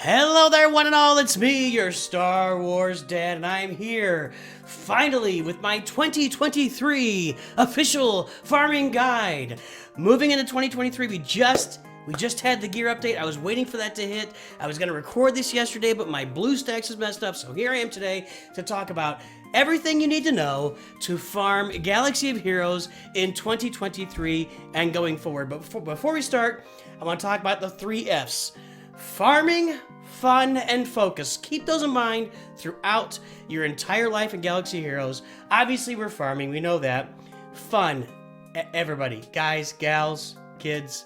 Hello there, one and all, it's me, your Star Wars dad, and I'm here, finally, with my 2023 official farming guide. Moving into 2023, we just had the gear update. I was waiting for that to hit. I was going to record this yesterday, but my BlueStacks is messed up, so here I am today to talk about everything you need to know to farm Galaxy of Heroes in 2023 and going forward. But before we start, I want to talk about the 3 F's. Farming, fun, and focus. Keep those in mind throughout your entire life in Galaxy Heroes. Obviously, we're farming. We know that. Fun. Everybody. Guys, gals, kids.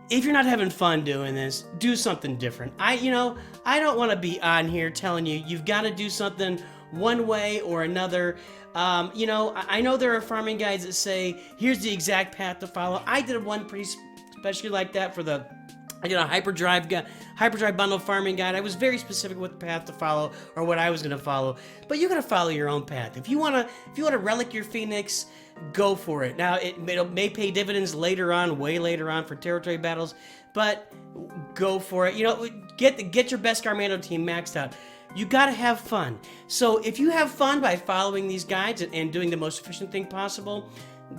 If you're not having fun doing this, do something different. I don't want to be on here telling you you've got to do something one way or another. I know there are farming guides that say, here's the exact path to follow. I did one pretty especially like that for I did a hyperdrive bundle farming guide. I was very specific with the path to follow or what I was going to follow. But you got to follow your own path. If you want to relic your Phoenix, go for it. Now it may pay dividends later on, way later on for territory battles, but go for it. Get your best Garmando team maxed out. You got to have fun. So if you have fun by following these guides and doing the most efficient thing possible,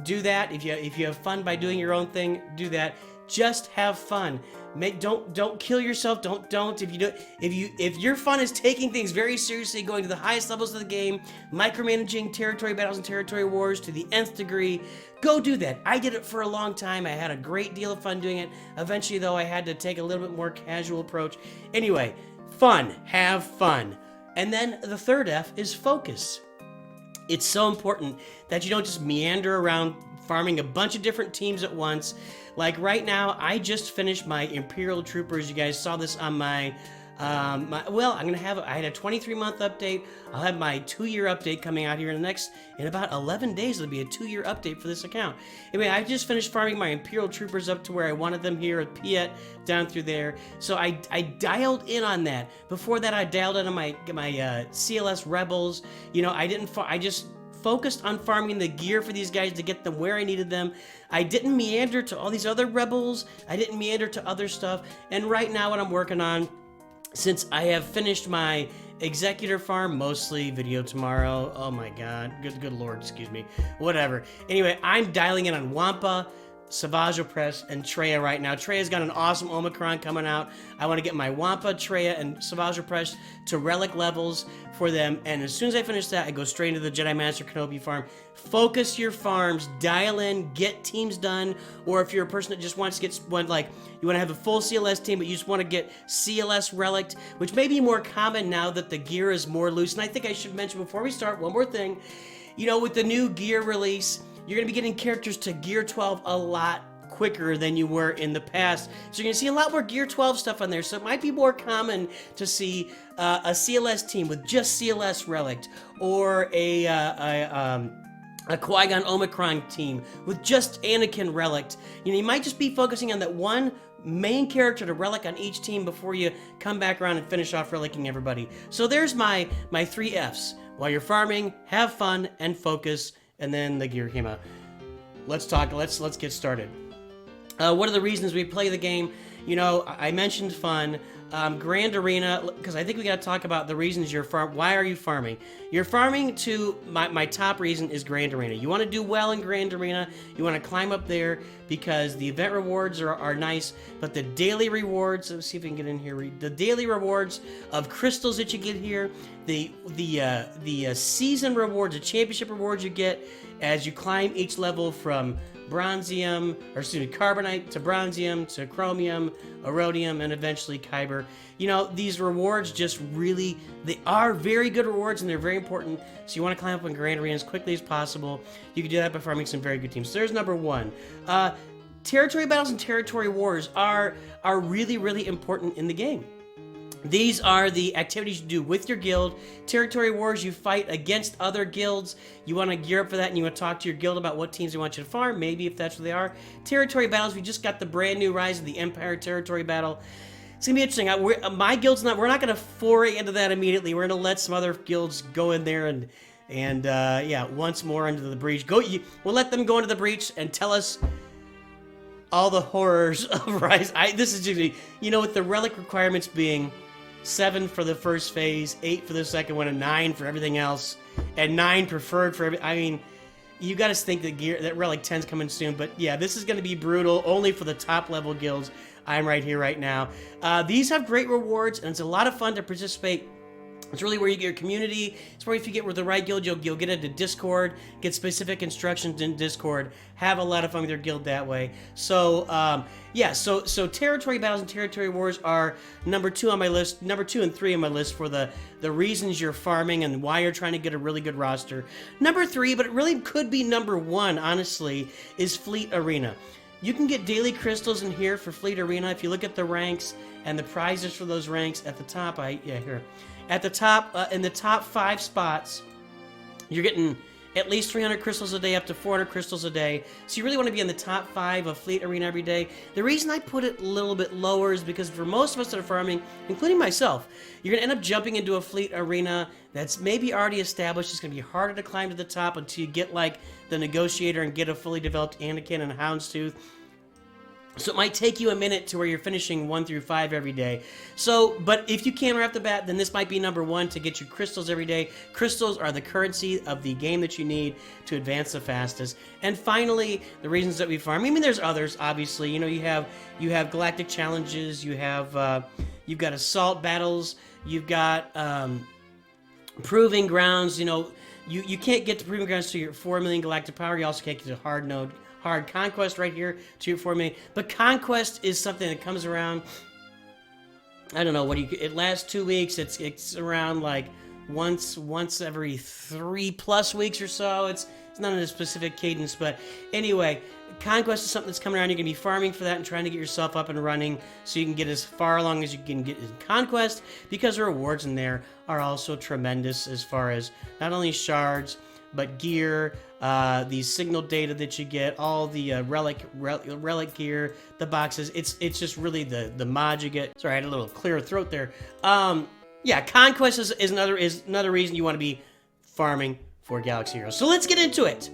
do that. If you have fun by doing your own thing, do that. Just have fun. Don't kill yourself. Don't. If your fun is taking things very seriously, going to the highest levels of the game, micromanaging territory battles and territory wars to the nth degree, go do that. I did it for a long time. I had a great deal of fun doing it. Eventually, though, I had to take a little bit more casual approach. Anyway, fun. Have fun. And then the third F is focus. It's so important that you don't just meander around farming a bunch of different teams at once. Like right now, I just finished my Imperial Troopers. You guys saw this on I had a 23-month update. I'll have my 2-year update coming out here in about 11 days. It'll be a 2-year update for this account. Anyway, I just finished farming my Imperial Troopers up to where I wanted them here at Piet, down through there. So I dialed in on that. Before that, I dialed in on my CLS Rebels. I just focused on farming the gear for these guys to get them where I needed them. I didn't meander to all these other rebels. I didn't meander to other stuff. And right now what I'm working on, since I have finished my Executor farm, mostly video tomorrow. Oh my god. Good lord, excuse me. Whatever. Anyway, I'm dialing in on Wampa, SWGOH, and Traya right now. Traya's got an awesome Omicron coming out. I want to get my Wampa, Traya, and SWGOH to relic levels for them, and as soon as I finish that, I go straight into the Jedi Master Kenobi farm. Focus your farms, dial in, get teams done, or if you're a person that just wants to get one, like you want to have a full CLS team, but you just want to get CLS relic, which may be more common now that the gear is more loose. And I think I should mention before we start one more thing. With the new gear release, you're going to be getting characters to Gear 12 a lot quicker than you were in the past. So you're going to see a lot more Gear 12 stuff on there. So it might be more common to see a CLS team with just CLS relic, or a Qui-Gon Omicron team with just Anakin relic. You might just be focusing on that one main character to relic on each team before you come back around and finish off relicking everybody. So there's my 3 F's. While you're farming, have fun and focus. And then the gear came out. Let's get started. What are the reasons we play the game? I mentioned fun. Grand Arena, because I think we got to talk about the reasons you're why are you farming? You're farming to, my top reason is Grand Arena. You want to do well in Grand Arena. You want to climb up there because the event rewards are nice, but the daily rewards, let's see if we can get in here, the daily rewards of crystals that you get here, the season rewards, the championship rewards you get as you climb each level from carbonite to bronzium to chromium, erodium, and eventually kyber. These rewards they are very good rewards and they're very important. So you want to climb up in Grand Arena as quickly as possible. You can do that by farming some very good teams. So there's number 1. Territory battles and territory wars are really, really important in the game. These are the activities you do with your guild. Territory wars, you fight against other guilds. You want to gear up for that, and you want to talk to your guild about what teams they want you to farm, maybe if that's what they are. Territory battles, we just got the brand new Rise of the Empire territory battle. It's going to be interesting. My guild's we're not going to foray into that immediately. We're going to let some other guilds go in there and once more into the breach. We'll let them go into the breach and tell us all the horrors of Rise. This is just, with the relic requirements being 7 for the first phase, 8 for the second one, and 9 for everything else, and 9 preferred for I mean, you got to think that Relic 10's coming soon, but yeah, this is going to be brutal, only for the top level guilds. I'm right here right now. These have great rewards, and it's a lot of fun to participate. It's really where you get your community. It's where if you get with the right guild, you'll get into Discord, get specific instructions in Discord, have a lot of fun with your guild that way. So, yeah, so territory battles and territory wars are number 2 on my list, number 2 and 3 on my list for the reasons you're farming and why you're trying to get a really good roster. Number 3, but it really could be number 1, honestly, is Fleet Arena. You can get daily crystals in here for Fleet Arena. If you look at the ranks and the prizes for those ranks at the top, here. At the top, in the top 5 spots, you're getting at least 300 crystals a day, up to 400 crystals a day. So you really want to be in the top 5 of Fleet Arena every day. The reason I put it a little bit lower is because for most of us that are farming, including myself, you're going to end up jumping into a Fleet Arena that's maybe already established. It's going to be harder to climb to the top until you get like the Negotiator and get a fully developed Anakin and Houndstooth. So it might take you a minute to where you're finishing 1 through 5 every day. So, but if you can right off the bat, then this might be number 1 to get you crystals every day. Crystals are the currency of the game that you need to advance the fastest. And finally, the reasons that we farm. I mean, there's others, obviously. You know, you have galactic challenges. You have you've got assault battles. You've got proving grounds. You know, you can't get to proving grounds to your 4 million galactic power. You also can't get to hard conquest right here to 4 million. But conquest is something that comes around, I don't know, it lasts 2 weeks. It's around like once every 3+ weeks or so. It's not in a specific cadence, but anyway, conquest is something that's coming around. You're going to be farming for that and trying to get yourself up and running so you can get as far along as you can get in conquest, because the rewards in there are also tremendous as far as not only shards, but gear, the signal data that you get, all the relic gear, the boxes. It's just really the mod you get. Sorry, I had a little clear throat there. Yeah, conquest is another reason you want to be farming for Galaxy Heroes. So let's get into it.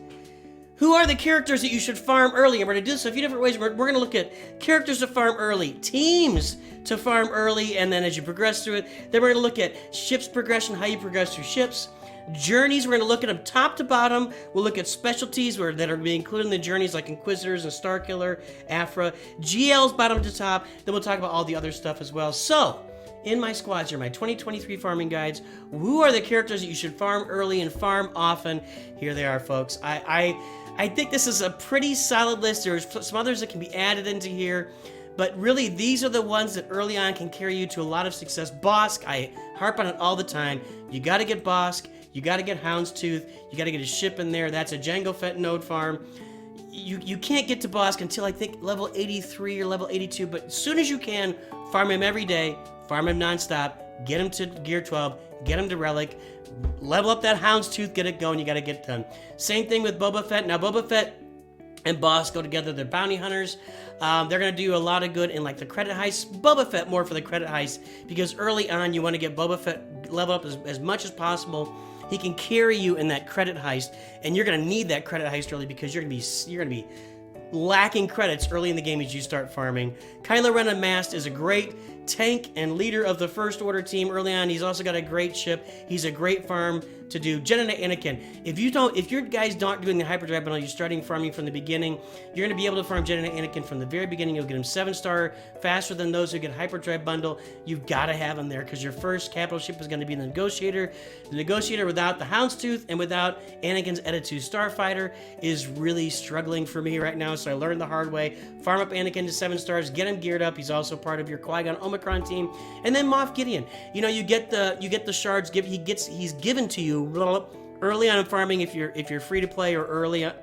Who are the characters that you should farm early? And we're going to do this a few different ways. We're going to look at characters to farm early, teams to farm early, and then as you progress through it, then we're going to look at ships progression, how you progress through ships. Journeys, we're going to look at them top to bottom. We'll look at specialties that are being included in the journeys, like Inquisitors and Starkiller, Afra. GLs bottom to top. Then we'll talk about all the other stuff as well. So, in my squads here, my 2023 farming guides, who are the characters that you should farm early and farm often? Here they are, folks. I think this is a pretty solid list. There's some others that can be added into here, but really these are the ones that early on can carry you to a lot of success. Bosk, I harp on it all the time. You got to get Bosk. You got to get Houndstooth. You got to get a ship in there. That's a Jango Fett node farm. You can't get to Bosk until I think level 83 or level 82, but as soon as you can, farm him every day, farm him nonstop, get him to Gear 12, get him to Relic, level up that Houndstooth, get it going, you got to get it done. Same thing with Boba Fett. Now, Boba Fett and Boss go together. They're bounty hunters. They're going to do a lot of good in like the credit heist. Boba Fett more for the credit heist, because early on you want to get Boba Fett level up as much as possible. He can carry you in that credit heist, and you're going to need that credit heist early because you're going to be lacking credits early in the game as you start farming. Kylo Ren Unmasked is a great tank and leader of the First Order team early on. He's also got a great ship. He's a great farm to do. Jedi Anakin. If your guys aren't doing the hyperdrive bundle, you're starting farming from the beginning, you're going to be able to farm Jedi Anakin from the very beginning. You'll get him 7-star faster than those who get hyperdrive bundle. You've got to have him there because your first capital ship is going to be the Negotiator. The Negotiator without the Houndstooth and without Anakin's Edit 2 Starfighter is really struggling for me right now, so I learned the hard way. Farm up Anakin to 7 stars, get him geared up. He's also part of your Qui-Gon Omicron team. And then Moff Gideon. You know, you get the shards. He's given to you early on in farming if you're free to play, or early on,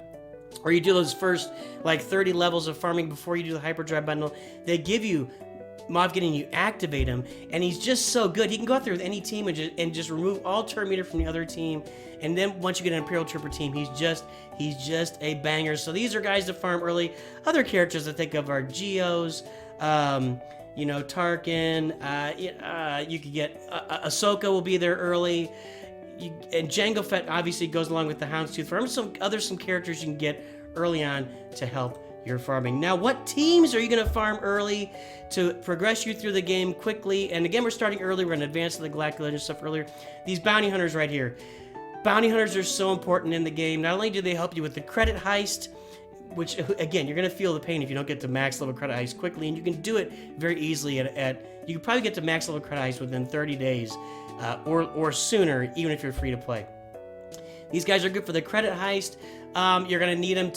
or you do those first like 30 levels of farming before you do the hyperdrive bundle. They give you Moff Gideon, you activate him, and he's just so good. He can go out there with any team and just remove all turn meter from the other team. And then once you get an Imperial Trooper team, he's just a banger. So these are guys to farm early. Other characters I think of are Geos, you know, Tarkin. You could get Ahsoka will be there early. And Jango Fett obviously goes along with the Houndstooth farm. Some characters you can get early on to help your farming. Now, what teams are you going to farm early to progress you through the game quickly? And again, we're starting early. We're going to advance to the Galactic Legend stuff earlier. These bounty hunters right here. Bounty hunters are so important in the game. Not only do they help you with the credit heist, which, again, you're going to feel the pain if you don't get to max level credit heist quickly, and you can do it very easily you can probably get to max level credit heist within 30 days or sooner, even if you're free to play. These guys are good for the credit heist. You're going to need them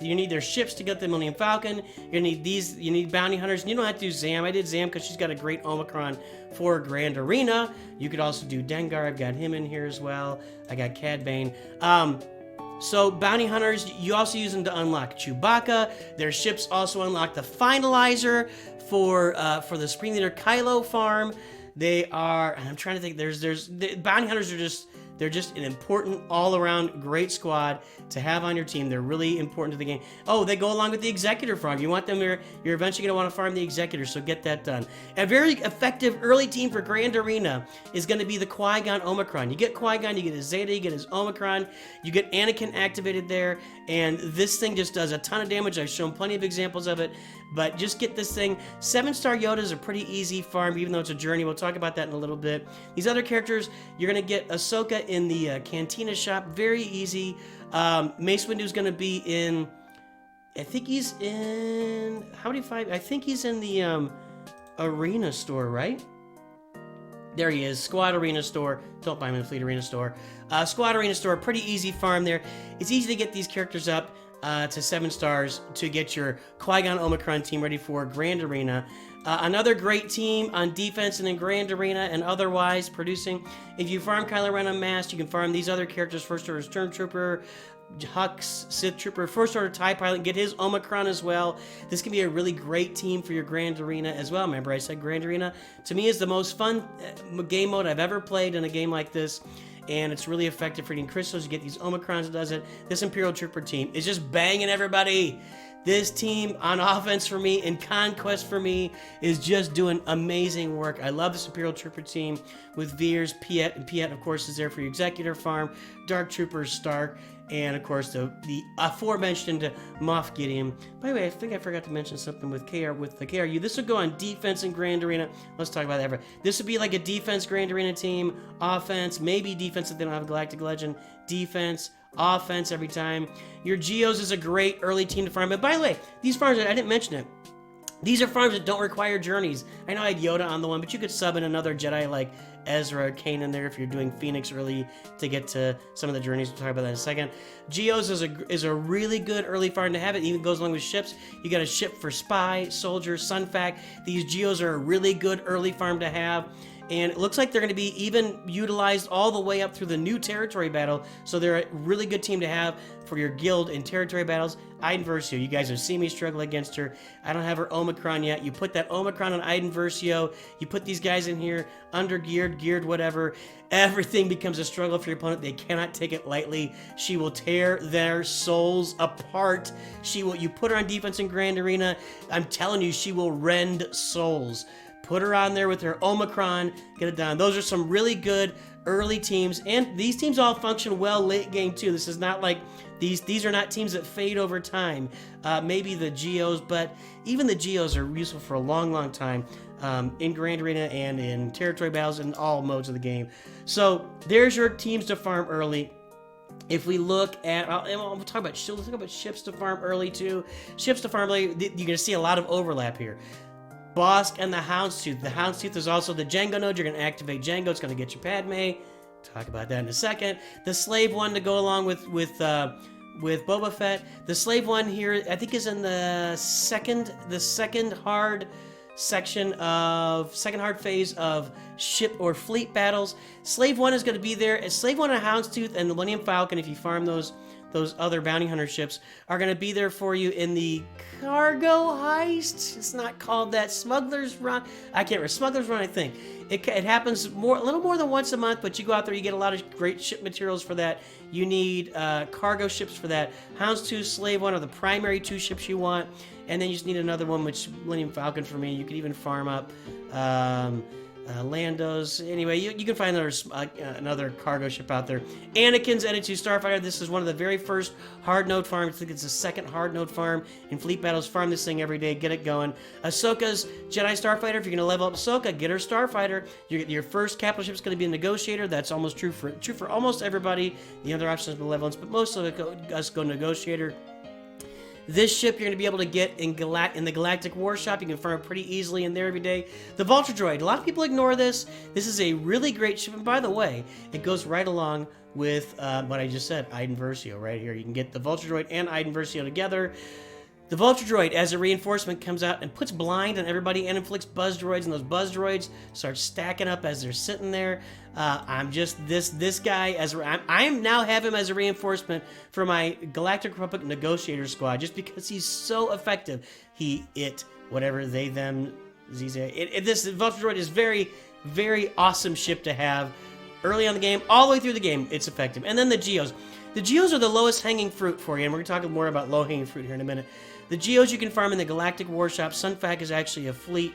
you need their ships to get the Millennium Falcon. You need bounty hunters. And you don't have to do Zam. I did Zam because she's got a great Omicron for Grand Arena. You could also do Dengar. I've got him in here as well. I got Cad Bane. So bounty hunters, you also use them to unlock Chewbacca. Their ships also unlock the Finalizer for the Supreme Leader Kylo farm. They are, and I'm trying to think, the bounty hunters are they're just an important all-around great squad to have on your team. They're really important to the game. Oh, they go along with the Executor farm. You want them there, you're eventually going to want to farm the Executor, so get that done. A very effective early team for Grand Arena is going to be the Qui-Gon Omicron. You get Qui-Gon, you get his Zeta, you get his Omicron, you get Anakin activated there, and this thing just does a ton of damage. I've shown plenty of examples of it, but just get this thing. 7-star Yoda's a pretty easy farm, even though it's a journey. We'll talk about that in a little bit. These other characters, you're going to get Ahsoka in the Cantina shop. Very easy. Mace Windu's going to be in... I think he's in... I think he's in the Arena store, right? There he is. Squad Arena store. Don't buy him in the Fleet Arena store. Squad Arena store. Pretty easy farm there. It's easy to get these characters up to 7 stars to get your Qui-Gon Omicron team ready for Grand Arena. Another great team on defense and in Grand Arena and otherwise producing. If you farm Kylo Ren Unmasked, you can farm these other characters. First Order Stormtrooper, Hux, Sith Trooper, First Order TIE Pilot, get his Omicron as well. This can be a really great team for your Grand Arena as well. Remember I said Grand Arena, to me, is the most fun game mode I've ever played in a game like this. And it's really effective for eating crystals. You get these Omicrons, it does it. This Imperial Trooper team is just banging everybody. This team on offense for me and Conquest for me is just doing amazing work. I love this Imperial Trooper team with Veers, Piet, and Piet, of course, is there for your Executor farm. Dark Troopers, Stark, and, of course, the aforementioned Moff Gideon. By the way, I think I forgot to mention something with the KRU. This would go on defense in Grand Arena. Let's talk about that. This would be like a defense Grand Arena team, offense, maybe defense if they don't have a Galactic Legend, defense, offense every time. Your Geos is a great early team to farm. But by the way, these farms, I didn't mention it. These are farms that don't require journeys. I know I had Yoda on the one, but you could sub in another Jedi like Ezra or Kanan there if you're doing Phoenix early to get to some of the journeys. We'll talk about that in a second. Geos is a really good early farm to have. It even goes along with ships. You got a ship for Spy, Soldier, Sunfac. These Geos are a really good early farm to have. And it looks like they're going to be even utilized all the way up through the new territory battle. So they're a really good team to have for your guild in territory battles. Iden Versio, you guys have seen me struggle against her. I don't have her Omicron yet. You put that Omicron on Iden Versio. You put these guys in here, under-geared, geared, whatever. Everything becomes a struggle for your opponent. They cannot take it lightly. She will tear their souls apart. You put her on defense in Grand Arena. I'm telling you, she will rend souls. Put her on there with her Omicron, get it done. Those are some really good early teams, and these teams all function well late game too. This is not like these are not teams that fade over time. Maybe the Geos, but even the Geos are useful for a long time in Grand Arena and in territory battles and all modes of the game. So there's your teams to farm early. If we look at, we'll talk about ships to farm early too. Ships to farm early, you're going to see a lot of overlap here. Bosk and the Houndstooth. The Houndstooth is also the Jango node. You're going to activate Jango. It's going to get you Padme. Talk about that in a second. The Slave one to go along with Boba Fett. The Slave one here, I think, is in the second hard phase of ship or fleet battles. Slave one is going to be there. Slave one and Houndstooth and the Millennium Falcon, if you farm those other bounty hunter ships, are going to be there for you in the cargo heist. It's not called that. Smuggler's Run. I can't remember. Smuggler's Run, I think. It happens a little more than once a month, but you go out there, you get a lot of great ship materials for that. You need cargo ships for that. Houndstooth, Slave One are the primary 2 ships you want, and then you just need another one, which Millennium Falcon for me. You could even farm up Lando's. Anyway, you can find another cargo ship out there. Anakin's N2 Starfighter. This is one of the very first hard node farms. I think it's the second hard node farm in Fleet Battles. Farm this thing every day. Get it going. Ahsoka's Jedi Starfighter. If you're going to level up Ahsoka, get her Starfighter. Your first capital ship is going to be a Negotiator. That's almost true for almost everybody. The other options are Malevolence, but most of it go Negotiator. This ship you're going to be able to get in the Galactic War Shop. You can farm it pretty easily in there every day. The Vulture Droid. A lot of people ignore this. This is a really great ship. And by the way, it goes right along with what I just said, Iden Versio right here. You can get the Vulture Droid and Iden Versio together. The Vulture Droid, as a reinforcement, comes out and puts blind on everybody and inflicts buzz droids, and those buzz droids start stacking up as they're sitting there. I'm just this guy I now have him as a reinforcement for my Galactic Republic Negotiator Squad, just because he's so effective. Whatever they, them, this Vulture Droid is very, very awesome ship to have early on the game, all the way through the game. It's effective. And then the Geos. The Geos are the lowest hanging fruit for you, and we're going to talk more about low hanging fruit here in a minute. The Geos you can farm in the Galactic War Shop. Sunfac is actually a fleet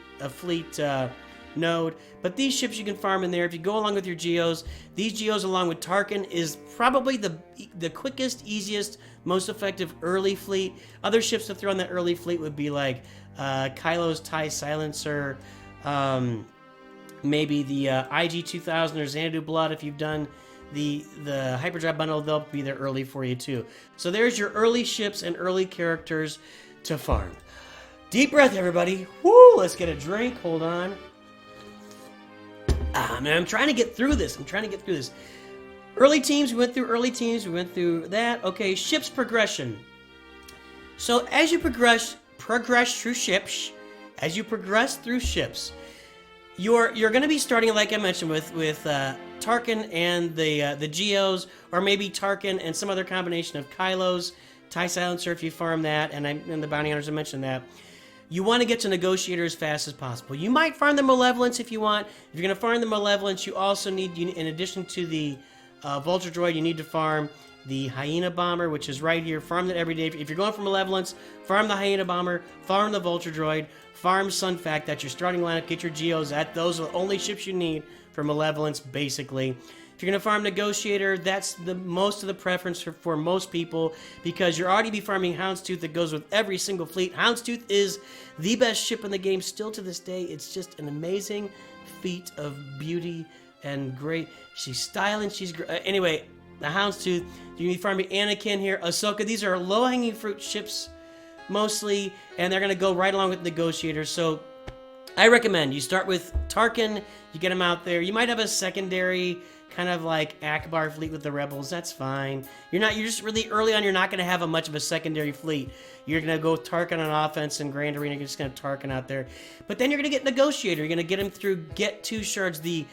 node, but these ships you can farm in there. If you go along with your Geos, these Geos along with Tarkin is probably the quickest, easiest, most effective early fleet. Other ships to throw in that early fleet would be like Kylo's TIE Silencer, maybe the IG-2000 or Xanadu Blood. If you've done the Hyperdrive bundle, they'll be there early for you too. So there's your early ships and early characters to farm. Deep breath, everybody. Woo! Let's get a drink. Hold on. Man, I'm trying to get through this. Early teams, we went through early teams. We went through that. Okay, ships progression. So as you progress through ships, you're going to be starting, like I mentioned, with Tarkin and the Geos, or maybe Tarkin and some other combination of Kylo's TIE Silencer if you farm that, and the Bounty Hunters, I mentioned that. You want to get to Negotiator as fast as possible. You might farm the Malevolence if you want. If you're going to farm the Malevolence, you also need, in addition to the Vulture Droid, you need to farm the Hyena Bomber, which is right here. Farm that every day. If you're going for Malevolence, farm the Hyena Bomber, farm the Vulture Droid, farm Sunfac. That's your starting lineup. Get your Geos. Those are the only ships you need for Malevolence, basically. If you're going to farm Negotiator, that's the most of the preference for most people, because you're already be farming Houndstooth that goes with every single fleet. Houndstooth is the best ship in the game still to this day. It's just an amazing feat of beauty and great. She's styling. She's anyway, the Houndstooth. You need farming Anakin here, Ahsoka. These are low-hanging fruit ships mostly, and they're going to go right along with Negotiators. So I recommend you start with Tarkin. You get him out there. You might have a secondary kind of like Akbar fleet with the Rebels. That's fine. You're just really early on. You're not going to have much of a secondary fleet. You're going to go with Tarkin on offense and Grand Arena. You're just going to Tarkin out there. But then you're going to get Negotiator. You're going to get him through Get 2 Shards, the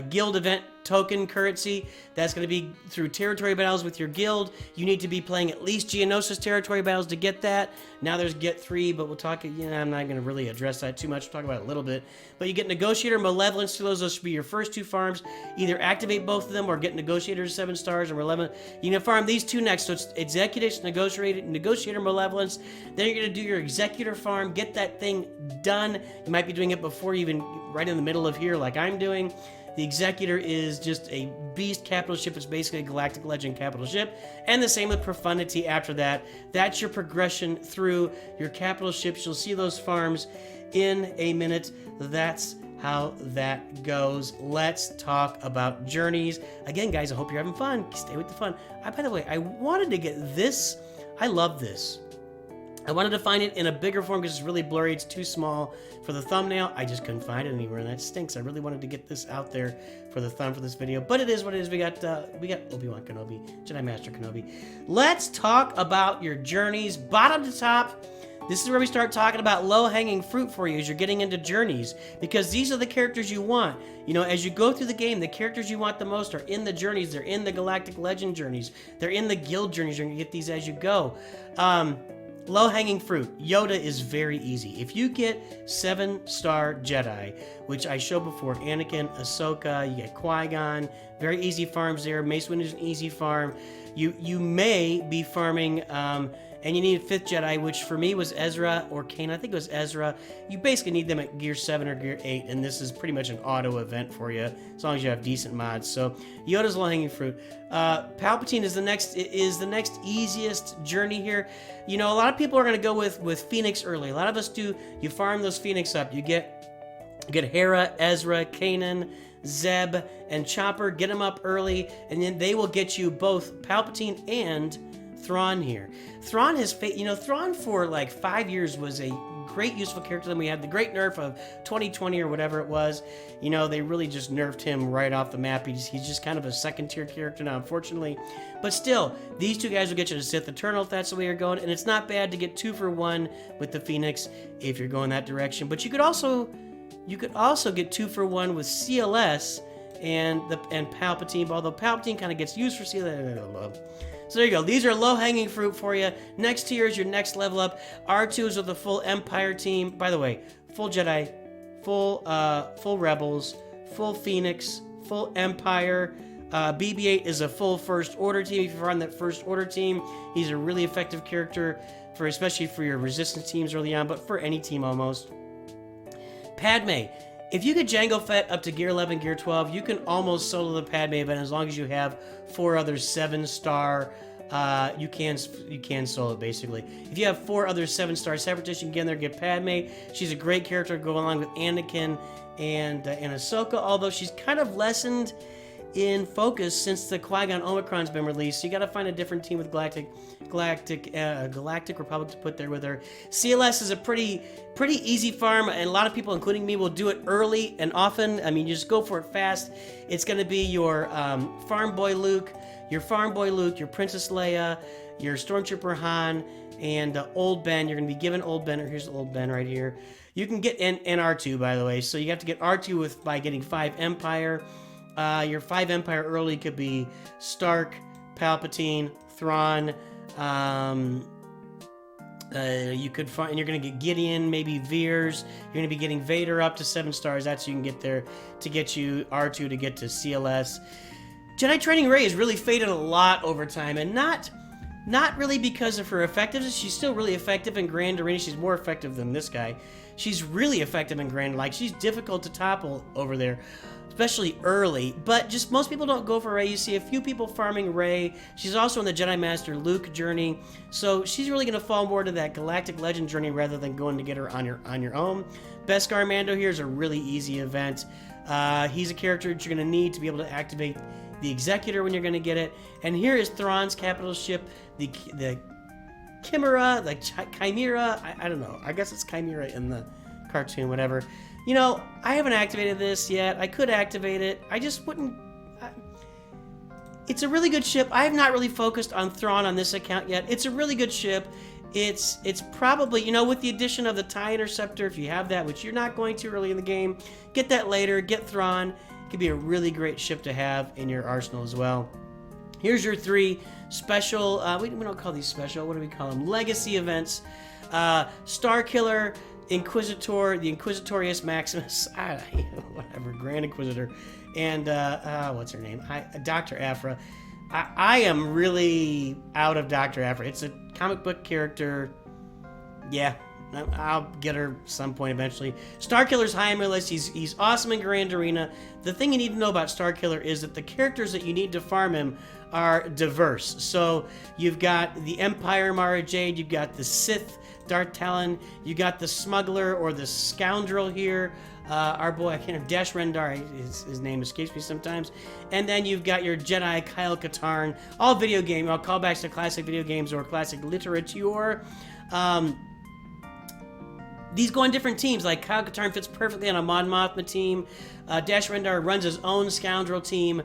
guild event token currency. That's going to be through territory battles with your guild. You need to be playing at least Geonosis territory battles to get that. Now there's Get 3, but we'll talk, I'm not going to really address that too much. We'll talk about it a little bit. But you get Negotiator, Malevolence to those should be your first two farms. Either activate both of them or get Negotiator 7 stars or Malevolence. You're going to farm these two next. So it's Executor, Negotiator, Malevolence. Then you're going to do your Executor farm, get that thing done. You might be doing it before you even right in the middle of here like I'm doing. The Executor is just a beast capital ship. It's basically a Galactic Legend capital ship. And the same with Profundity after that. That's your progression through your capital ships. You'll see those farms in a minute. That's how that goes. Let's talk about journeys. Again, guys, I hope you're having fun. Stay with the fun. By the way, I wanted to get this. I love this. I wanted to find it in a bigger form because it's really blurry. It's too small for the thumbnail. I just couldn't find it anywhere, and that stinks. I really wanted to get this out there for the thumb for this video, but it is what it is. We got Obi-Wan Kenobi, Jedi Master Kenobi. Let's talk about your journeys, bottom to top. This is where we start talking about low-hanging fruit for you as you're getting into journeys, because these are the characters you want. As you go through the game, the characters you want the most are in the journeys. They're in the Galactic Legend journeys. They're in the guild journeys. You're going to get these as you go. Low-hanging fruit. Yoda is very easy. If you get 7-star Jedi, which I showed before, Anakin, Ahsoka, you get Qui-Gon, very easy farms there. Mace Windu is an easy farm. You may be farming and you need a 5th Jedi, which for me was Ezra or Kanan. I think it was Ezra. You basically need them at Gear 7 or Gear 8, and this is pretty much an auto event for you, as long as you have decent mods. So Yoda's low-hanging fruit. Palpatine is the next easiest journey here. You know, a lot of people are going to go with Phoenix early. A lot of us do. You farm those Phoenix up. You get Hera, Ezra, Kanan, Zeb, and Chopper. Get them up early, and then they will get you both Palpatine and Thrawn here. Thrawn has, Thrawn for like 5 years was a great useful character. Then we had the great nerf of 2020 or whatever it was. You know, they really just nerfed him right off the map. He's just kind of a second-tier character now, unfortunately. But still, these two guys will get you to Sith Eternal if that's the way you're going. And it's not bad to get 2 for 1 with the Phoenix if you're going that direction. But you could also get 2 for 1 with CLS and Palpatine, although Palpatine kind of gets used for CLS. So there you go. These are low-hanging fruit for you. Next tier is your next level up. R2 is with the full Empire team. By the way, full Jedi, full Rebels, full Phoenix, full Empire. BB-8 is a full First Order team. If you're on that First Order team, he's a really effective character, especially for your Resistance teams early on, but for any team almost. Padme. If you get Jango Fett up to Gear 11, Gear 12, you can almost solo the Padme event as long as you have 4 other 7-star. You can solo it, basically. If you have 4 other 7-star Separatists, you can get in there and get Padme. She's a great character to go along with Anakin and Ahsoka, although she's kind of lessened in focus since the Qui-Gon Omicron's been released. So you got to find a different team with Galactic Republic to put there with her. CLS is a pretty easy farm, and a lot of people, including me, will do it early and often. I mean, you just go for it fast. It's going to be your Farm Boy Luke, your Princess Leia, your Stormtrooper Han, and Old Ben. You're going to be given Old Ben. Here's Old Ben right here. You can get and R2, by the way. So you have to get R2 by getting 5 Empire. Your 5 Empire early could be Stark, Palpatine, Thrawn. You could find, and you're going to get Gideon, maybe Veers. You're going to be getting Vader up to 7 stars. That's you can get there to get you R2 to get to CLS. Jedi Training Rey has really faded a lot over time, and not really because of her effectiveness. She's still really effective in Grand Arena. She's more effective than this guy. She's really effective in Grand. Like, she's difficult to topple over there, especially early, but just most people don't go for Rey. You see a few people farming Rey. She's also in the Jedi Master Luke journey, so she's really going to fall more to that Galactic Legend journey rather than going to get her on your own. Beskar Mando here is a really easy event. He's a character that you're going to need to be able to activate the Executor when you're going to get it. And here is Thrawn's capital ship, the Chimera, the Chimera. I don't know. I guess it's Chimera in the cartoon, whatever. You know, I haven't activated this yet. I could activate it. I just wouldn't. It's a really good ship. I have not really focused on Thrawn on this account yet. It's a really good ship. It's probably, you know, with the addition of the TIE Interceptor, if you have that, which you're not going to early in the game, get that later. Get Thrawn. It could be a really great ship to have in your arsenal as well. Here's your 3 special, we don't call these special, what do we call them? Legacy events. Starkiller, Inquisitor, the Inquisitorius Maximus, whatever, Grand Inquisitor, and what's her name? Dr. Aphra. I am really out of Dr. Aphra. It's a comic book character. Yeah, I'll get her some point eventually. Starkiller's high on my list. He's awesome in Grand Arena. The thing you need to know about Starkiller is that the characters that you need to farm him are diverse. So you've got the Empire Mara Jade, you've got the Sith Darth Talon, you got the Smuggler or the Scoundrel here. Our boy, I can't remember, Dash Rendar, his name escapes me sometimes. And then you've got your Jedi Kyle Katarn, all video game, all callbacks to classic video games or classic literature. These go on different teams, like Kyle Katarn fits perfectly on a Mon Mothma team. Dash Rendar runs his own Scoundrel team.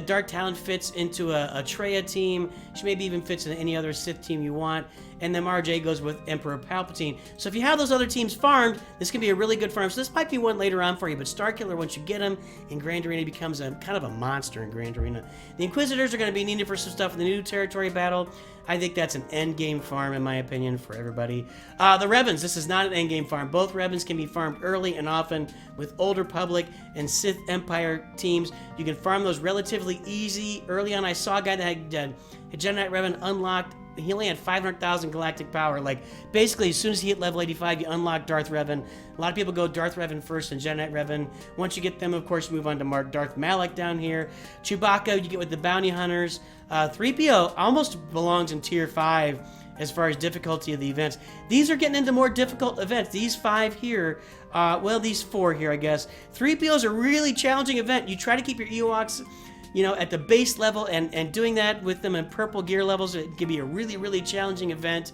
Dark Talon fits into a Traya team. She maybe even fits in any other Sith team you want. And then RJ goes with Emperor Palpatine. So if you have those other teams farmed, this can be a really good farm. So this might be one later on for you. But Starkiller, once you get him in Grand Arena, becomes a kind of a monster in Grand Arena. The Inquisitors are going to be needed for some stuff in the new territory battle. I think that's an endgame farm, in my opinion, for everybody. The Revans, this is not an endgame farm. Both Revans can be farmed early and often with Old Republic and Sith Empire teams. You can farm those relatively easy. Early on, I saw a guy that had a Jedi Knight Revan unlocked he only had 500,000 galactic power. Like, basically, as soon as he hit level 85, you unlock Darth Revan. A lot of people go Darth Revan first and Jedi Knight Revan. Once you get them, of course, you move on to Darth Malak down here. Chewbacca, you get with the Bounty Hunters. 3PO almost belongs in Tier 5 as far as difficulty of the events. These are getting into more difficult events. These 5 here, well, these 4 here, I guess. 3PO is a really challenging event. You try to keep your Ewoks, you know, at the base level, and doing that with them in purple gear levels, it can be a really, really challenging event.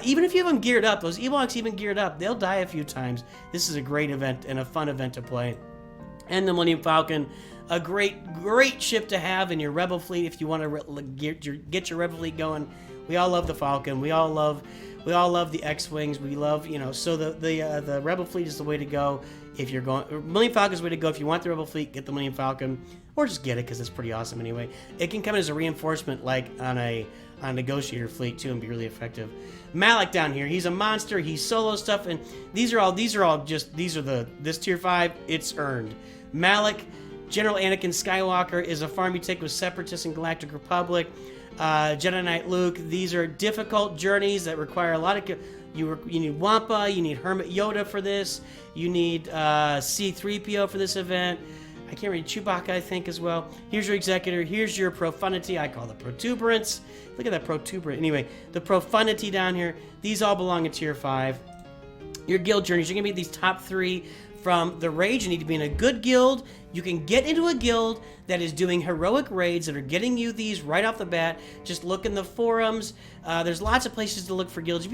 Even if you have them geared up, those Ewoks even geared up, they'll die a few times. This is a great event and a fun event to play. And the Millennium Falcon, a great ship to have in your Rebel fleet if you want to get your Rebel fleet going. We all love the Falcon. We all love the X-Wings. We love, you know, so the Rebel fleet is the way to go if you're going. Millennium Falcon is the way to go if you want the Rebel fleet. Get the Millennium Falcon, or just get it because it's pretty awesome anyway. It can come in as a reinforcement, like on a negotiator fleet too, and be really effective. Malak down here, he's a monster. He's solo stuff, and this Tier 5. It's earned. Malak, General Anakin Skywalker, is a farm you take with Separatists and Galactic Republic. Jedi Knight Luke, these are difficult journeys that require a lot of... You need Wampa, you need Hermit Yoda for this, you need C-3PO for this event. I can't read Chewbacca, I think, as well. Here's your Executor, here's your Profundity, I call it Protuberance. Look at that Protuberance. Anyway, the Profundity down here, these all belong in Tier 5. Your guild journeys, you're going to meet these top 3 from the raids. You need to be in a good guild. You can get into a guild that is doing heroic raids that are getting you these right off the bat. Just look in the forums. There's lots of places to look for guilds.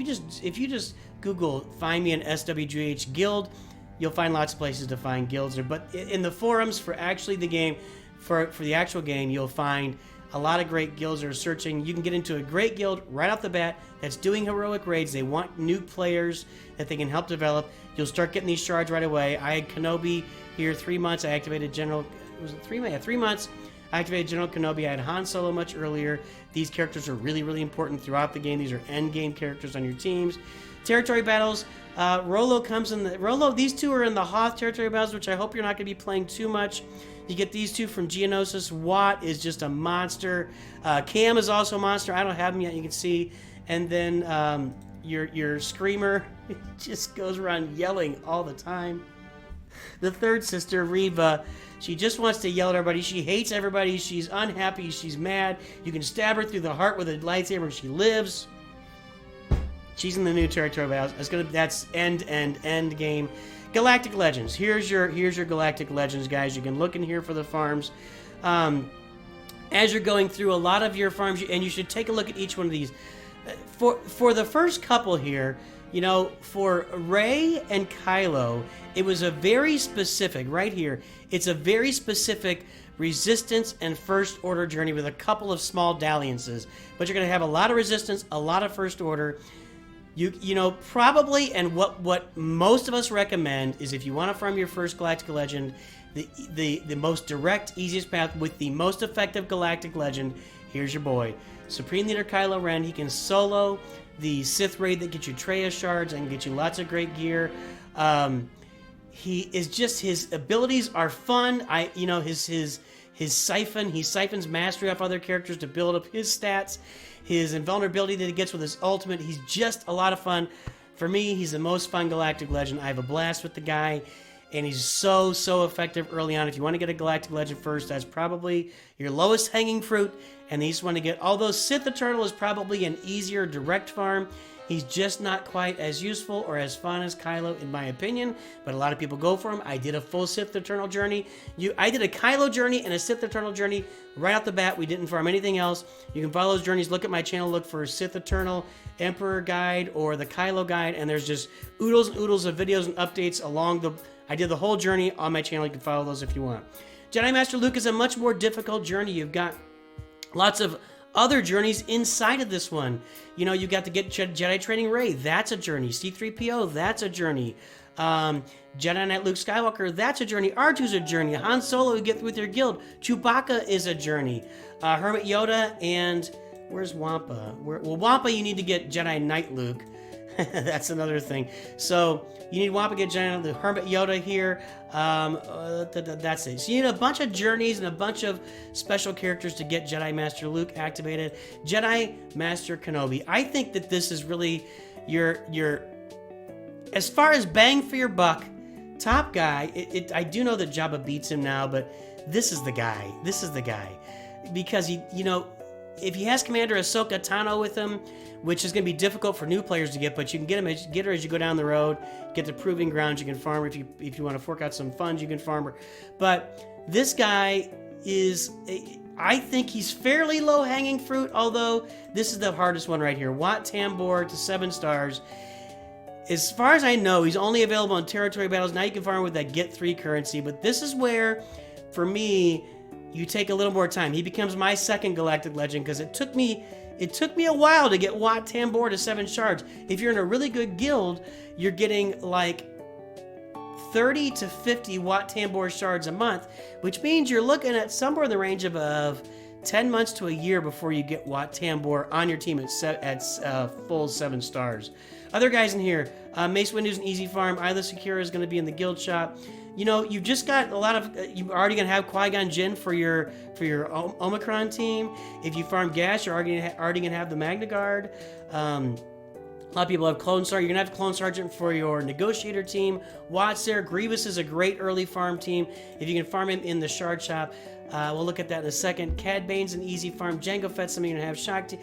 If you just Google "find me an SWGOH guild," you'll find lots of places to find guilds there. But in the forums for actually the game, for the actual game, you'll find a lot of great guilds that are searching. You can get into a great guild right off the bat that's doing heroic raids. They want new players that they can help develop. You'll start getting these shards right away. I had Kenobi here 3 months. I activated General... Was it 3 months? Yeah, 3 months. I activated General Kenobi. I had Han Solo much earlier. These characters are really, really important throughout the game. These are end game characters on your teams. Territory battles. Rolo comes in the... Rolo, these 2 are in the Hoth territory battles, which I hope you're not going to be playing too much. You get these 2 from Geonosis. Watt is just a monster. Cam is also a monster. I don't have him yet, you can see. And then your Screamer just goes around yelling all the time. The third sister, Reva, she just wants to yell at everybody. She hates everybody. She's unhappy. She's mad. You can stab her through the heart with a lightsaber and she lives. She's in the new territory battles. That's end game. Galactic Legends. Here's your Galactic Legends, guys. You can look in here for the farms. As you're going through a lot of your farms, and you should take a look at each one of these. For the first couple here, you know, for Rey and Kylo, it was a very specific, right here, it's a very specific resistance and first order journey with a couple of small dalliances. But you're going to have a lot of resistance, a lot of first order. You know, probably, and what most of us recommend is if you want to farm your first Galactic Legend, the most direct, easiest path with the most effective Galactic Legend, here's your boy. Supreme Leader Kylo Ren. He can solo the Sith raid that gets you Traya shards and get you lots of great gear. He is just, his abilities are fun. His siphon, he siphons mastery off other characters to build up his stats. His invulnerability that he gets with his ultimate, he's just a lot of fun. For me, he's the most fun Galactic Legend. I have a blast with the guy, and he's so effective early on. If you want to get a Galactic Legend first, that's probably your lowest hanging fruit, and you just want to get, although Sith Eternal is probably an easier direct farm, he's just not quite as useful or as fun as Kylo, in my opinion, but a lot of people go for him. I did a full Sith Eternal journey. I did a Kylo journey and a Sith Eternal journey right off the bat. We didn't farm anything else. You can follow those journeys. Look at my channel. Look for Sith Eternal Emperor Guide or the Kylo Guide, and there's just oodles and oodles of videos and updates along the... I did the whole journey on my channel. You can follow those if you want. Jedi Master Luke is a much more difficult journey. You've got lots of other journeys inside of this one. You know, you got to get Jedi Training Rey. That's a journey. C-3PO, that's a journey. Jedi Knight Luke Skywalker, that's a journey. R2's a journey. Han Solo, you get with your guild. Chewbacca is a journey. Hermit Yoda, and where's Wampa? Well, Wampa, you need to get Jedi Knight Luke. That's another thing. So you need Wampa get Giant, the Hermit Yoda here. That's it. So you need a bunch of journeys and a bunch of special characters to get Jedi Master Luke activated. Jedi Master Kenobi. I think that this is really your as far as bang for your buck, top guy. I do know that Jabba beats him now, but this is the guy. This is the guy. Because if he has Commander Ahsoka Tano with him, which is going to be difficult for new players to get, but you can get her as you go down the road, get to proving grounds. You can farm her if you want to fork out some funds. You can farm her, but this guy is, I think he's fairly low hanging fruit. Although this is the hardest one right here. Wat Tambor to 7 stars. As far as I know, he's only available in territory battles. Now you can farm with that get 3 currency, but this is where, for me, you take a little more time. He becomes my second Galactic Legend because it took me a while to get Wat Tambor to 7 shards. If you're in a really good guild, you're getting like 30 to 50 Wat Tambor shards a month, which means you're looking at somewhere in the range of 10 months to a year before you get Wat Tambor on your team at full 7 stars. Other guys in here, Mace Windu's an easy farm. Isla Secura is going to be in the guild shop. You've just got a lot of. You're already gonna have Qui-Gon Jinn for your Omicron team. If you farm gas, you're already gonna have the Magna Guard. A lot of people have Clone Sergeant. You're gonna have Clone Sergeant for your Negotiator team. Watts there. Grievous is a great early farm team. If you can farm him in the Shard Shop, we'll look at that in a second. Cad Bane's an easy farm. Jango Fett's something you're gonna have. Shakti.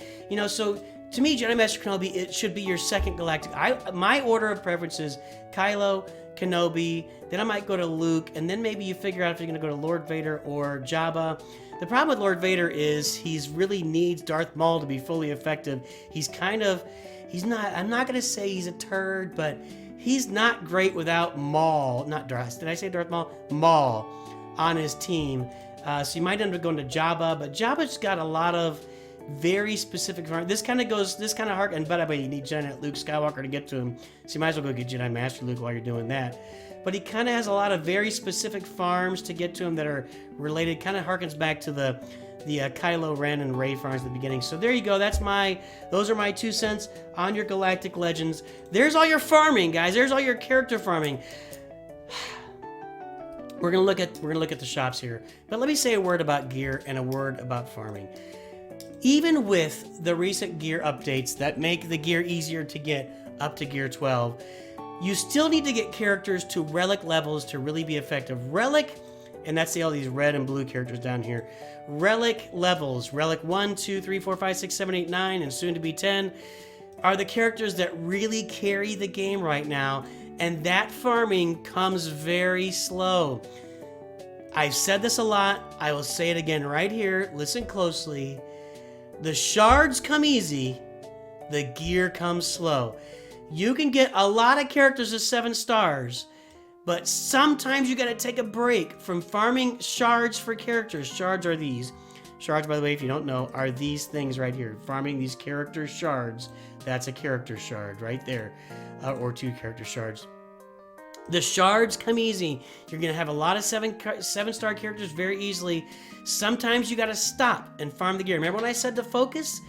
So to me, Jedi Master Kenobi, it should be your second Galactic. My order of preference is Kylo, Kenobi, then I might go to Luke, and then maybe you figure out if you're going to go to Lord Vader or Jabba. The problem with Lord Vader is he's really needs Darth Maul to be fully effective. He's not, I'm not going to say he's a turd, but he's not great without Maul, not Darth, did I say Darth Maul? Maul on his team. So you might end up going to Jabba, but Jabba's got a lot of very specific farm. This kind of hark, and by the way, you need Giant Luke Skywalker to get to him, so you might as well go get Jedi Master Luke while you're doing that. But he kind of has a lot of very specific farms to get to him that are related. Kind of harkens back to the Kylo Ren and Rey farms at the beginning. So there you go. Those are my 2 cents on your Galactic Legends. There's all your farming, guys. There's all your character farming. We're gonna look at the shops here, but let me say a word about gear and a word about farming. Even with the recent gear updates that make the gear easier to get up to gear 12, you still need to get characters to relic levels to really be effective. Relic, and that's all these red and blue characters down here. Relic levels, relic 1, 2, 3, 4, 5, 6, 7, 8, 9, and soon to be 10, are the characters that really carry the game right now, and that farming comes very slow. I've said this a lot. I will say it again right here. Listen closely. The shards come easy, the gear comes slow. You can get a lot of characters at 7 stars, but sometimes you gotta take a break from farming shards for characters. Shards are these. Shards, by the way, if you don't know, are these things right here. Farming these character shards, that's a character shard right there, or 2 character shards. The shards come easy. You're going to have a lot of 7-star characters very easily. Sometimes you got to stop and farm the gear. Remember when I said to focus?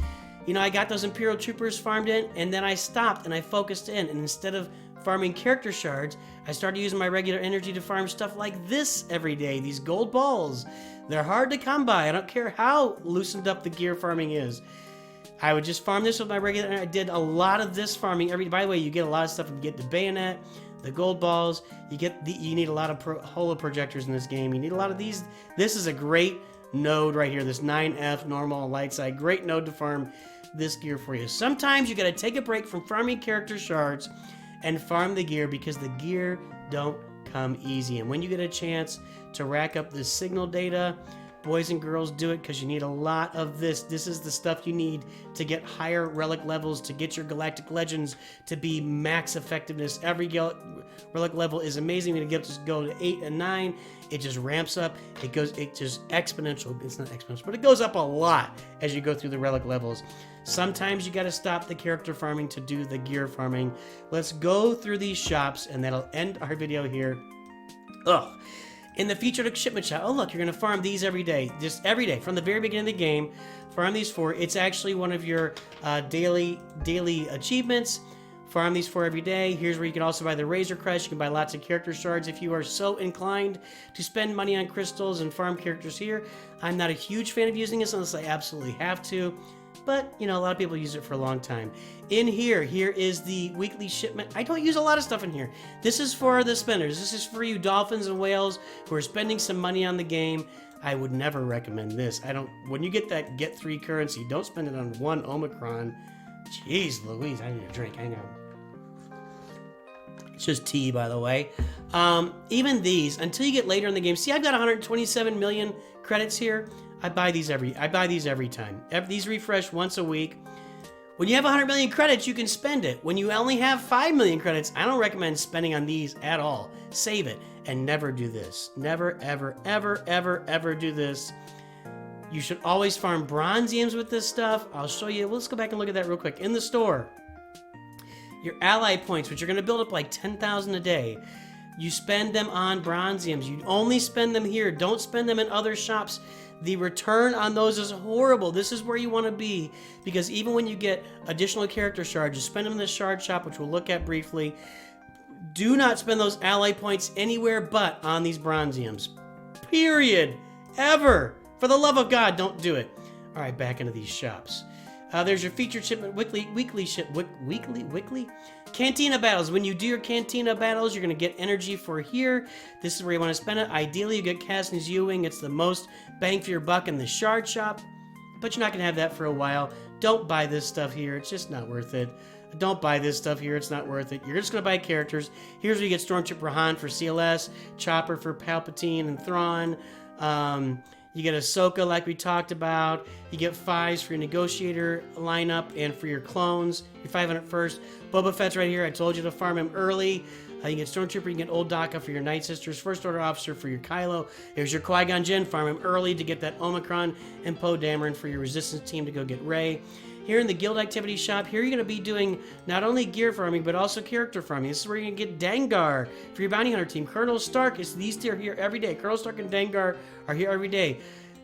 I got those Imperial Troopers farmed in, and then I stopped and I focused in. And instead of farming character shards, I started using my regular energy to farm stuff like this every day. These gold balls. They're hard to come by. I don't care how loosened up the gear farming is. I would just farm this with my regular. I did a lot of this farming by the way, you get a lot of stuff. You get the bayonet, the gold balls. You need a lot of holo projectors in this game. You need a lot of these. This is a great node right here. This 9F normal light side. Great node to farm this gear for you. Sometimes you got to take a break from farming character shards and farm the gear because the gear don't come easy. And when you get a chance to rack up the signal data, boys and girls, do it because you need a lot of this. This is the stuff you need to get higher relic levels, to get your Galactic Legends to be max effectiveness. Every relic level is amazing. When you go to 8 and 9, it just ramps up. It just exponential. It's not exponential, but it goes up a lot as you go through the relic levels. Sometimes you got to stop the character farming to do the gear farming. Let's go through these shops, and that'll end our video here. In the featured shipment shop, oh look, you're going to farm these every day. Just every day, from the very beginning of the game, farm these 4. It's actually one of your daily achievements. Farm these for every day. Here's where you can also buy the Razor Crest. You can buy lots of character shards if you are so inclined to spend money on crystals and farm characters here. I'm not a huge fan of using this unless I absolutely have to. But, you know, a lot of people use it for a long time. In here is the weekly shipment. I don't use a lot of stuff in here. This is for the spenders. This is for you dolphins and whales who are spending some money on the game. I would never recommend this. When you get that get 3 currency, don't spend it on one Omicron. Jeez Louise, I need a drink. Hang on. It's just tea, by the way. Even these, until you get later in the game. See, I've got 127 million credits here. I buy these every time. These refresh once a week. When you have 100 million credits, you can spend it. When you only have 5 million credits, I don't recommend spending on these at all. Save it and never do this. Never, ever, ever, ever, ever do this. You should always farm bronziums with this stuff. I'll show you. Let's go back and look at that real quick. In the store, your ally points, which are going to build up like 10,000 a day, you spend them on bronziums. You only spend them here. Don't spend them in other shops. The return on those is horrible. This is where you want to be, because even when you get additional character shards, you spend them in the shard shop, which we'll look at briefly. Do not spend those ally points anywhere but on these bronziums. Period. Ever. For the love of God, don't do it. All right, back into these shops. There's your featured shipment, weekly Cantina battles. When you do your Cantina battles, you're going to get energy for here. This is where you want to spend it. Ideally, you get Casney's U-Wing. It's the most bang for your buck in the shard shop, but you're not going to have that for a while. Don't buy this stuff here. It's just not worth it. Don't buy this stuff here. It's not worth it. You're just going to buy characters. Here's where you get Stormtrooper Han for CLS, Chopper for Palpatine and Thrawn. You get Ahsoka like we talked about. You get 5s for your negotiator lineup and for your clones. Your 500 first. Boba Fett's right here. I told you to farm him early. You can get Stormtrooper. You can get Old Daka for your Night Sisters. First Order Officer for your Kylo. There's your Qui-Gon Jinn. Farm him early to get that Omicron. And Poe Dameron for your Resistance team to go get Rey. Here in the Guild Activity Shop, here you're going to be doing not only gear farming, but also character farming. This is where you're going to get Dengar for your Bounty Hunter team. Colonel Stark, these two are here every day. Colonel Stark and Dengar are here every day.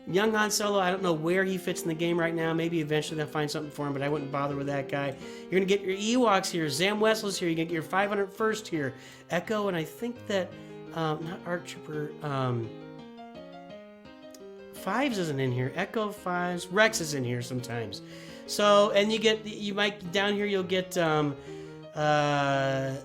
Young Han Solo, I don't know where he fits in the game right now. Maybe eventually they'll find something for him, but I wouldn't bother with that guy. You're going to get your Ewoks here. Zam Wessel's here. You're going to get your 500 first here. Echo, and I think that, not Arc Trooper, 5s isn't in here. Echo 5s. Rex is in here sometimes. So, and you might, down here you'll get, well, I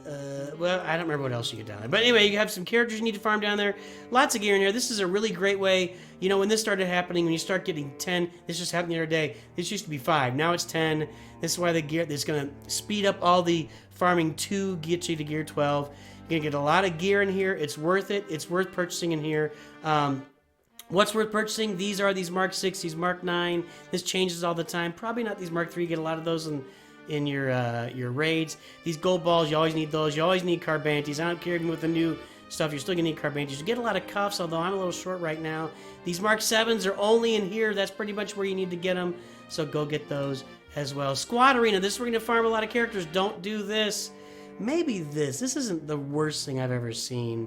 don't remember what else you get down there. But anyway, you have some characters you need to farm down there. Lots of gear in here. This is a really great way. You know, when this started happening, when you start getting 10, this just happened the other day. This used to be 5. Now it's 10. This is why the gear, this is going to speed up all the farming to get you to gear 12. You're going to get a lot of gear in here. It's worth it. It's worth purchasing in here. What's worth purchasing? These are these Mark 6, these Mark 9. This changes all the time. Probably not these Mark 3. You get a lot of those in your raids. These gold balls, you always need those. You always need Carbantes. I don't care even with the new stuff, you're still going to need Carbantes. You get a lot of cuffs, although I'm a little short right now. These Mark 7s are only in here. That's pretty much where you need to get them. So go get those as well. Squad Arena. This is where you're going to farm a lot of characters. Don't do this. Maybe this. This isn't the worst thing I've ever seen.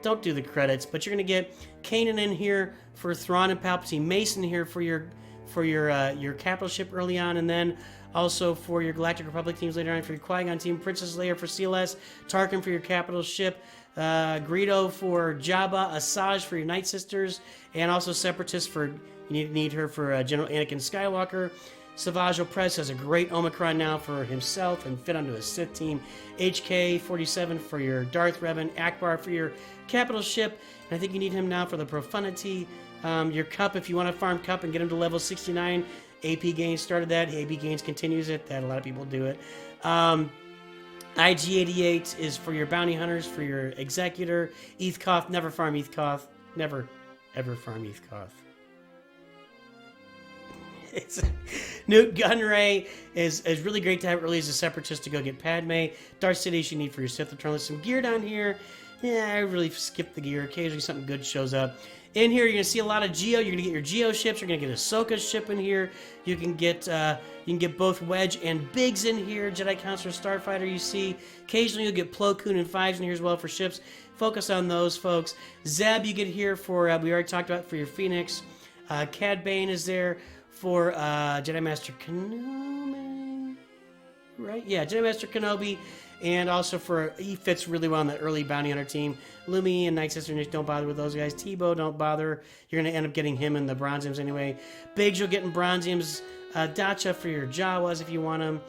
Don't do the credits, but you're going to get Kanan in here for Thrawn and Palpatine, Mason here for your capital ship early on, and then also for your Galactic Republic teams later on for your Qui-Gon team, Princess Leia for CLS, Tarkin for your capital ship, Greedo for Jabba, Asajj for your Night Sisters, and also Separatist for, you need her for General Anakin Skywalker. Savage Opress has a great Omicron now for himself and fit onto his Sith team. HK-47 for your Darth Revan. Akbar for your capital ship. And I think you need him now for the Profundity. Your Cup, if you want to farm Cup and get him to level 69. AP Gains started that. AP Gains continues it. That a lot of people do it. IG-88 is for your Bounty Hunters, for your Executor. Eathcoth, never farm Eathcoth. Never, ever farm Eathcoth. Newt Gunray is really great to have early as a Separatist to go get Padme. Darth Sidious you need for your Sith Eternal. Some gear down here. Yeah, I really skipped the gear. Occasionally something good shows up. In here, you're going to see a lot of Geo. You're going to get your Geo ships. You're going to get Ahsoka's ship in here. You can get both Wedge and Biggs in here. Jedi Council Starfighter you see. Occasionally you'll get Plo Koon and 5s in here as well for ships. Focus on those, folks. Zeb you get here for, we already talked about, for your Phoenix. Cad Bane is there for Jedi Master Kanome. right? Yeah, Jedi Master Kenobi. And also he fits really well on the early Bounty Hunter team. Lumi and Night Sister Niche, don't bother with those guys. Tebow, don't bother. You're going to end up getting him in the Bronziums anyway. Biggs, you'll get in Bronziums. Dacha for your Jawas if you want him.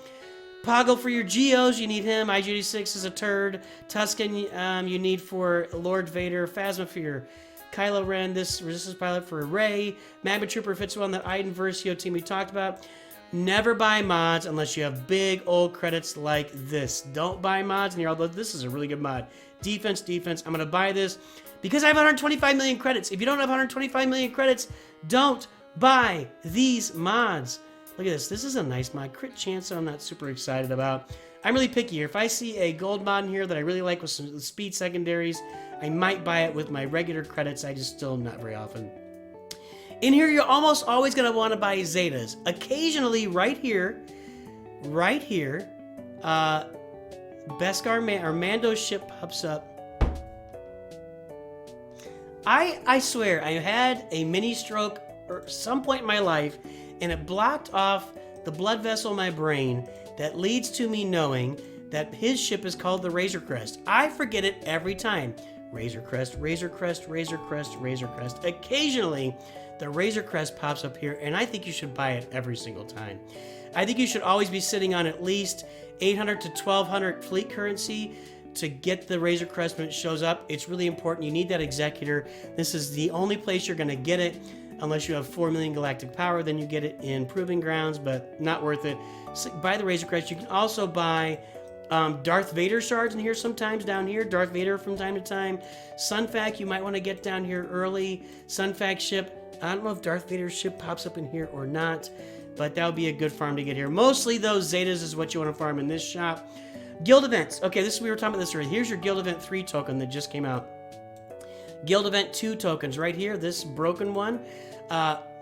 Poggle for your Geos, you need him. IG-86 is a turd. Tusken, you need for Lord Vader. Phasma for your Kylo Ren. This Resistance Pilot for Rey. Magma Trooper fits well on that Iden Versio team we talked about. Never buy mods unless you have big old credits like this. Don't buy mods, and although this is a really good mod. Defense. I'm going to buy this because I have 125 million credits. If you don't have 125 million credits, don't buy these mods. Look at this. This is a nice mod. Crit chance I'm not super excited about. I'm really picky here. If I see a gold mod in here that I really like with some speed secondaries, I might buy it with my regular credits. I just still not very often. In here, you're almost always going to want to buy Zetas. Occasionally, right here, Beskar or Mando's ship pops up. I swear, I had a mini stroke at some point in my life, and it blocked off the blood vessel in my brain that leads to me knowing that his ship is called the Razor Crest. I forget it every time. Razor Crest, Razor Crest, Razor Crest, Razor Crest. Occasionally, the Razor Crest pops up here, and I think you should buy it every single time. I think you should always be sitting on at least 800 to 1200 fleet currency to get the Razor Crest when it shows up. It's really important. You need that Executor. This is the only place you're going to get it unless you have 4 million galactic power. Then you get it in Proving Grounds, but not worth it. So buy the Razor Crest. You can also buy Darth Vader shards in here sometimes down here. Darth Vader from time to time. Sunfac you might want to get down here early. Sunfac ship. I don't know if Darth Vader's ship pops up in here or not, but that would be a good farm to get here. Mostly those Zetas is what you want to farm in this shop. Guild events. Okay, we were talking about this already. Here's your Guild Event 3 token that just came out. Guild Event 2 tokens right here, this broken one.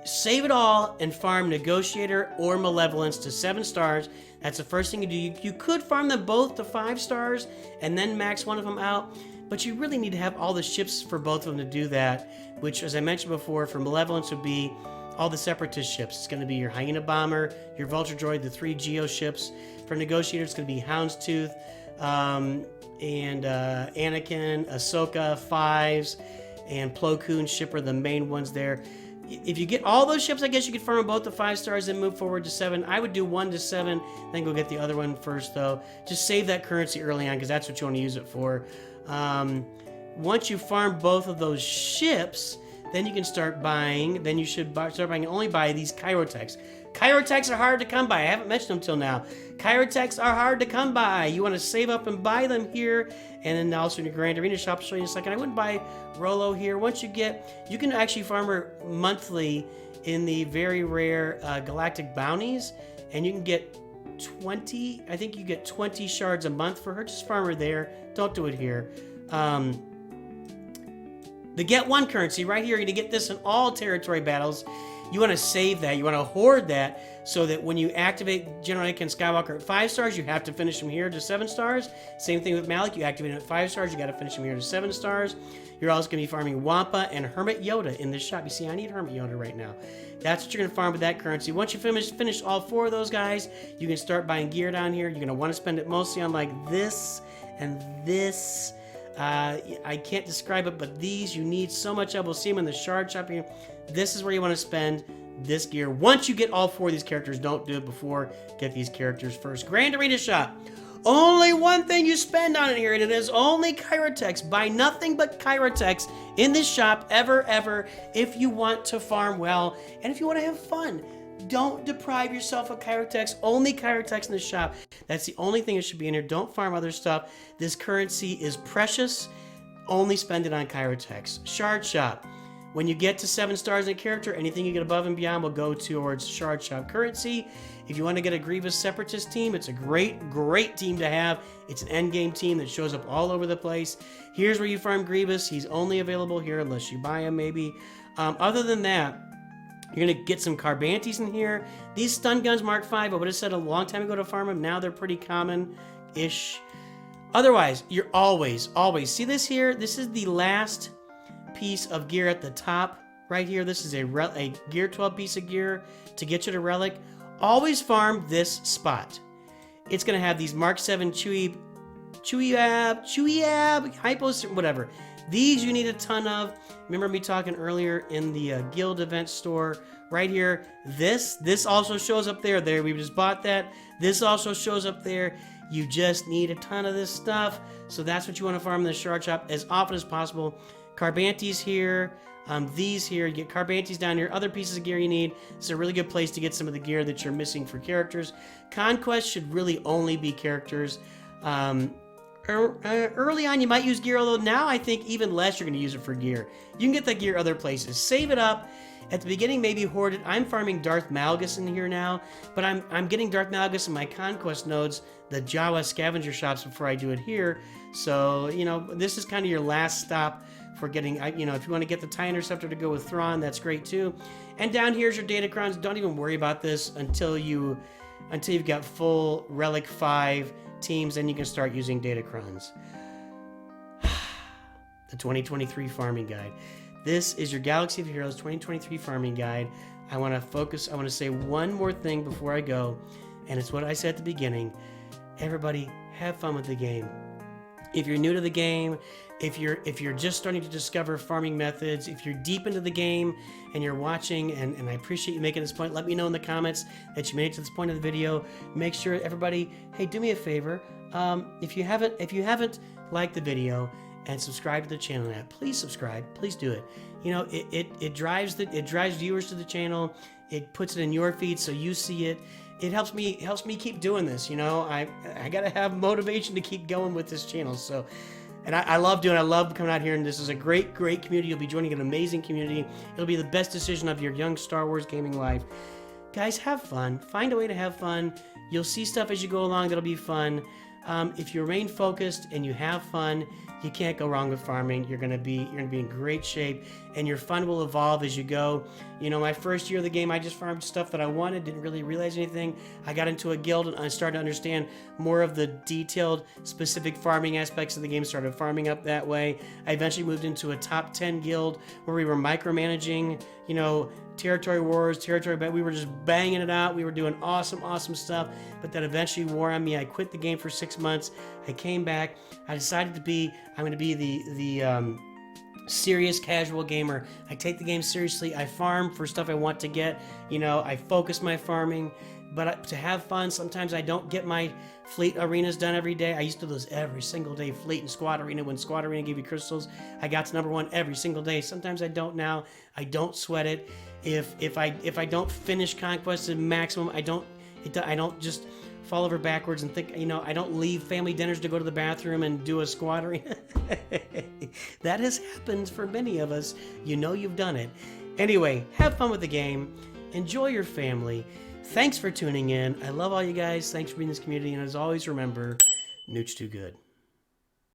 Save it all and farm Negotiator or Malevolence to 7 stars. That's the first thing you do. You could farm them both to 5 stars and then max one of them out, but you really need to have all the ships for both of them to do that, which, as I mentioned before, for Malevolence would be all the Separatist ships. It's going to be your Hyena Bomber, your Vulture Droid, the 3 Geo ships. For Negotiator, it's going to be Houndstooth, and Anakin, Ahsoka, Fives, and Plo Koon ship are the main ones there. If you get all those ships, I guess you could farm them both to 5 stars and move forward to 7. I would do 1 to 7, then go get the other one first, though. Just save that currency early on, because that's what you want to use it for. Once you farm both of those ships, then you can start buying. Then you should start buying only buy these Chirotechs. Chirotechs are hard to come by. I haven't mentioned them till now. Chirotechs are hard to come by. You want to save up and buy them here, and then also in your Grand Arena shop. I'll show you in a second. I wouldn't buy Rolo here. Once you can actually farm her monthly in the very rare Galactic Bounties, and you can get 20. I think you get 20 shards a month for her. Just farm her there. Don't do it here. The Get One currency right here, you're going to get this in all territory battles. You want to save that. You want to hoard that so that when you activate General Anakin Skywalker at 5 stars, you have to finish him here to 7 stars. Same thing with Malik. You activate him at 5 stars, you got to finish him here to 7 stars. You're also going to be farming Wampa and Hermit Yoda in this shop. You see, I need Hermit Yoda right now. That's what you're going to farm with that currency. Once you finish all 4 of those guys, you can start buying gear down here. You're going to want to spend it mostly on like this and this. I can't describe it, but these you need so much of. We'll see them in the shard shop here. This is where you want to spend this gear. Once you get all 4 of these characters, don't do it before. Get these characters first. Grand Arena shop. Only one thing you spend on it here, and it is only Chirotechs. Buy nothing but Chirotechs in this shop ever, if you want to farm well and if you want to have fun. Don't deprive yourself of Chirotechs. Only Chirotechs in the shop. That's the only thing that should be in here. Don't farm other stuff. This currency is precious. Only spend it on Chirotechs. Shard shop. When you get to 7 stars in a character, anything you get above and beyond will go towards Shard shop currency. If you want to get a Grievous Separatist team, it's a great team to have. It's an endgame team that shows up all over the place. Here's where you farm Grievous. He's only available here unless you buy him, maybe. Other than that, you're going to get some Carbantis in here. These stun guns Mark V, I would have said a long time ago to farm them. Now they're pretty common-ish. Otherwise, you're always. See this here? This is the last piece of gear at the top right here. This is a Gear 12 piece of gear to get you to Relic. Always farm this spot. it's going to have these Mark 7 Chewy Ab, Hypos, whatever. These you need a ton of. Remember me talking earlier in the Guild event store right here. This also shows up there. There, we just bought that. This also shows up there. You just need a ton of this stuff. So that's what you want to farm in the Shard Shop as often as possible. Carbantes here. These here, you get Carbantes down here, other pieces of gear you need. It's a really good place to get some of the gear that you're missing for characters. Conquest should really only be characters. Early on you might use gear, although now I think even less you're going to use it for gear. You can get that gear other places. Save it up. At the beginning, maybe hoard it. I'm farming Darth Malgus in here now, but I'm getting Darth Malgus in my conquest nodes, the Jawa scavenger shops, before I do it here. So, you know, this is kind of your last stop for getting, you know, if you want to get the TIE Interceptor to go with Thrawn, that's great too. And down here's your Datacrons. Don't even worry about this until you've got full Relic 5 teams, then you can start using Datacrons. The 2023 Farming Guide. This is your Galaxy of Heroes 2023 Farming Guide. I want to say one more thing before I go, and it's what I said at the beginning. Everybody, have fun with the game. If you're new to the game, if you're just starting to discover farming methods, if you're deep into the game and you're watching, and I appreciate you making this point, let me know in the comments that you made it to this point of the video. Make sure everybody, hey, do me a favor. If you haven't liked the video and subscribed to the channel yet, please subscribe. Please do it. You know, it drives viewers to the channel. It puts it in your feed so you see it. It helps me keep doing this. You know, I gotta have motivation to keep going with this channel. So. And I love doing it. I love coming out here, and this is a great community. You'll be joining an amazing community. It'll be the best decision of your young Star Wars gaming life. Guys, have fun. Find a way to have fun. You'll see stuff as you go along that'll be fun. If you remain focused and you have fun, you can't go wrong with farming. You're gonna be in great shape, and your fun will evolve as you go. You know, my first year of the game, I just farmed stuff that I wanted, didn't really realize anything. I got into a guild and I started to understand more of the detailed, specific farming aspects of the game, started farming up that way. I eventually moved into a top 10 guild where we were micromanaging, you know, territory wars, we were just banging it out. We were doing awesome stuff, but that eventually wore on me. I quit the game for 6 months. I came back. I decided I'm going to be the serious casual gamer. I take the game seriously. I farm for stuff I want to get. You know, I focus my farming, but to have fun, sometimes I don't get my fleet arenas done every day. I used to do those every single day, fleet and squad arena. When squad arena gave you crystals, I got to #1 every single day. Sometimes I don't now. I don't sweat it. If I don't finish conquest at maximum, I don't just fall over backwards and think, you know, I don't leave family dinners to go to the bathroom and do a squad arena. That has happened for many of us. You know, you've done it. Anyway, have fun with the game. Enjoy your family. Thanks for tuning in. I love all you guys. Thanks for being in this community. And as always, remember, Nooch too good.